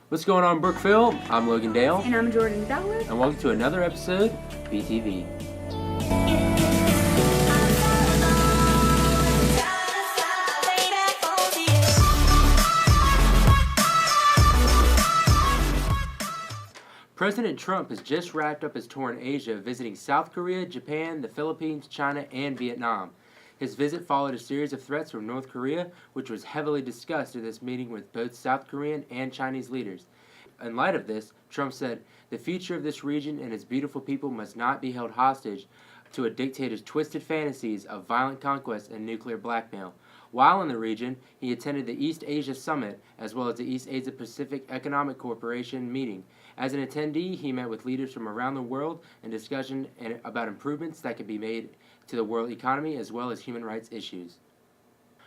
What's going on, Brookville? I'm Logan Dale. And I'm Jordan Dowler. And welcome to another episode of BTV. President Trump has just wrapped up his tour in Asia, visiting South Korea, Japan, the Philippines, China, and Vietnam. His visit followed a series of threats from North Korea, which was heavily discussed at this meeting with both South Korean and Chinese leaders. In light of this, Trump said, "The future of this region and its beautiful people must not be held hostage to a dictator's twisted fantasies of violent conquest and nuclear blackmail." While in the region, he attended the East Asia Summit as well as the East Asia Pacific Economic Cooperation meeting. As an attendee, he met with leaders from around the world and discussion about improvements that could be made to the world economy as well as human rights issues.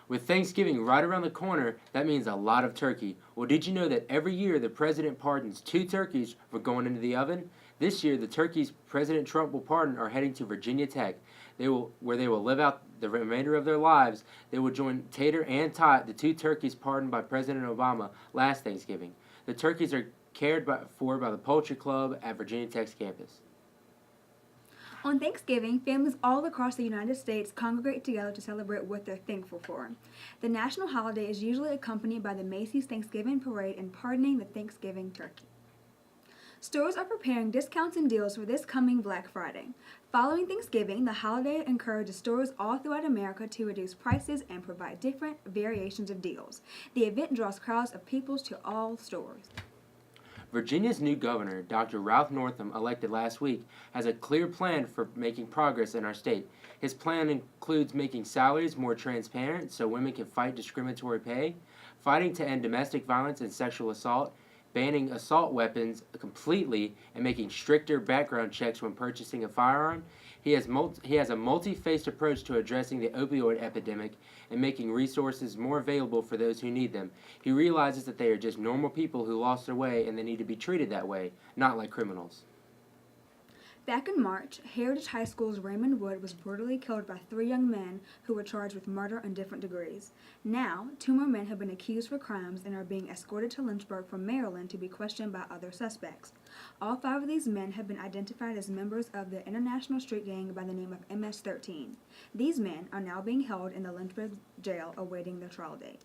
With Thanksgiving right around the corner, that means a lot of turkey. Well, did you know that every year the president pardons 2 turkeys for going into the oven? This year, the turkeys President Trump will pardon are heading to Virginia Tech, where they will live out the remainder of their lives. They will join Tater and Tot, the 2 turkeys pardoned by President Obama last Thanksgiving. The turkeys are cared for by the Poultry Club at Virginia Tech's campus. On Thanksgiving, families all across the United States congregate together to celebrate what they're thankful for. The national holiday is usually accompanied by the Macy's Thanksgiving Parade and pardoning the Thanksgiving turkey. Stores are preparing discounts and deals for this coming Black Friday. Following Thanksgiving, the holiday encourages stores all throughout America to reduce prices and provide different variations of deals. The event draws crowds of people to all stores. Virginia's new governor, Dr. Ralph Northam, elected last week, has a clear plan for making progress in our state. His plan includes making salaries more transparent so women can fight discriminatory pay, fighting to end domestic violence and sexual assault, banning assault weapons completely, and making stricter background checks when purchasing a firearm. He has a multi-faced approach to addressing the opioid epidemic and making resources more available for those who need them. He realizes that they are just normal people who lost their way and they need to be treated that way, not like criminals. Back in March, Heritage High School's Raymond Wood was brutally killed by 3 young men who were charged with murder in different degrees. Now, 2 more men have been accused for crimes and are being escorted to Lynchburg from Maryland to be questioned by other suspects. All 5 of these men have been identified as members of the international street gang by the name of MS-13. These men are now being held in the Lynchburg jail awaiting their trial date.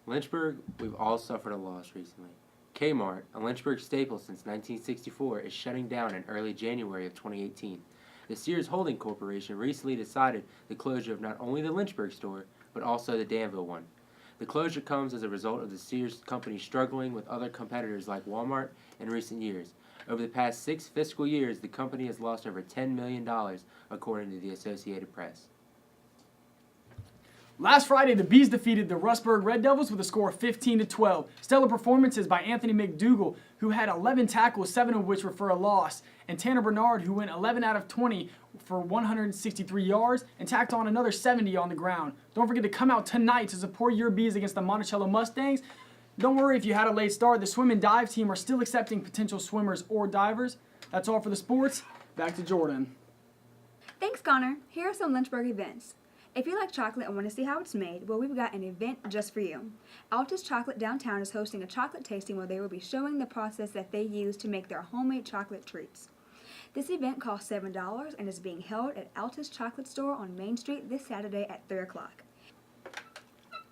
Lynchburg, we've all suffered a loss recently. Kmart, a Lynchburg staple since 1964, is shutting down in early January of 2018. The Sears Holding Corporation recently decided the closure of not only the Lynchburg store, but also the Danville one. The closure comes as a result of the Sears company struggling with other competitors like Walmart in recent years. Over the past 6 fiscal years, the company has lost over $10 million, according to the Associated Press. Last Friday, the Bees defeated the Rustburg Red Devils with a score of 15-12. Stellar performances by Anthony McDougal, who had 11 tackles, 7 of which were for a loss, and Tanner Bernard, who went 11 out of 20 for 163 yards and tacked on another 70 on the ground. Don't forget to come out tonight to support your Bees against the Monticello Mustangs. Don't worry if you had a late start. The swim and dive team are still accepting potential swimmers or divers. That's all for the sports. Back to Jordan. Thanks, Connor. Here are some Lynchburg events. If you like chocolate and want to see how it's made, well, we've got an event just for you. Alta's Chocolate Downtown is hosting a chocolate tasting where they will be showing the process that they use to make their homemade chocolate treats. This event costs $7 and is being held at Alta's Chocolate Store on Main Street this Saturday at 3 o'clock.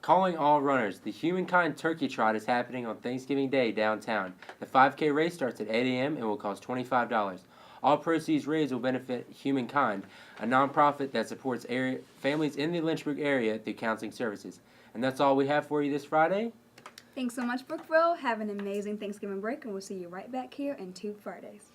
Calling all runners, the Humankind Turkey Trot is happening on Thanksgiving Day downtown. The 5K race starts at 8 a.m. and will cost $25. All proceeds raised will benefit Humankind, a nonprofit that supports families in the Lynchburg area through counseling services. And that's all we have for you this Friday. Thanks so much, Brookville. Have an amazing Thanksgiving break, and we'll see you right back here in 2 Fridays.